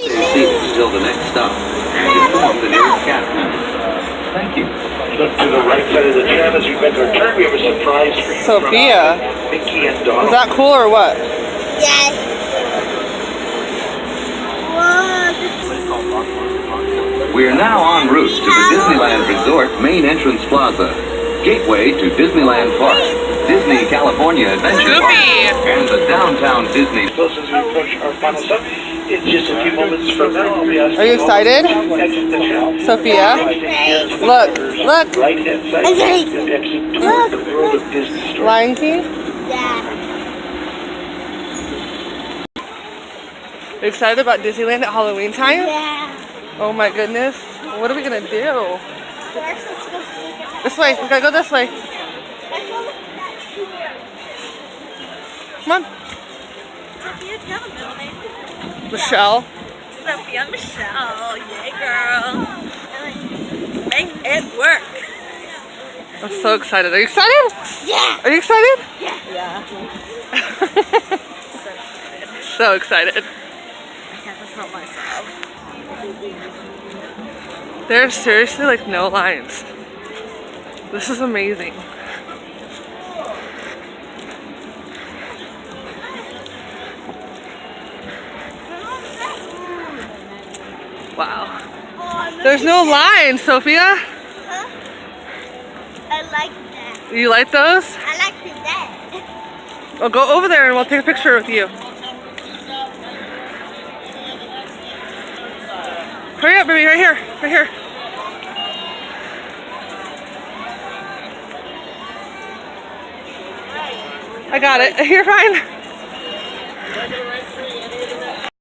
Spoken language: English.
Still the next stop. Inform the nearest cab. Thank you. Look to the right side of the tram as we make our turn. We have a surprise for you. Sophia. Mickey and Donald. Is that cool or what? Yes. We are now en route to the Disneyland Resort Main Entrance Plaza, gateway to Disneyland Park, Disney California Adventure Park, and the downtown Disney. Close as we approach our final stop. In just a few moments from now, I'll be asking. Are you excited? Sophia? Look, look. Right-hand side. Exit toward the World of Disney Store. Lion King? Yeah. You excited about Disneyland at Halloween time? Yeah. Oh my goodness. What are we gonna do? First, let's go see. This way. We gotta go this way. Come on. Sophia, tell them middle name. Michelle. Sophia Michelle. Yay, girl. Make it work. I'm so excited. Are you excited? Yeah. Are you excited? Yeah. So excited. I can't control myself. There's seriously like no lines. This is amazing. Wow. There's no line, Sophia. Huh? I like that. You like those? I like that. Well, go over there and we'll take a picture with you. Hurry up, baby. Right here. Right here. I got it. You're fine.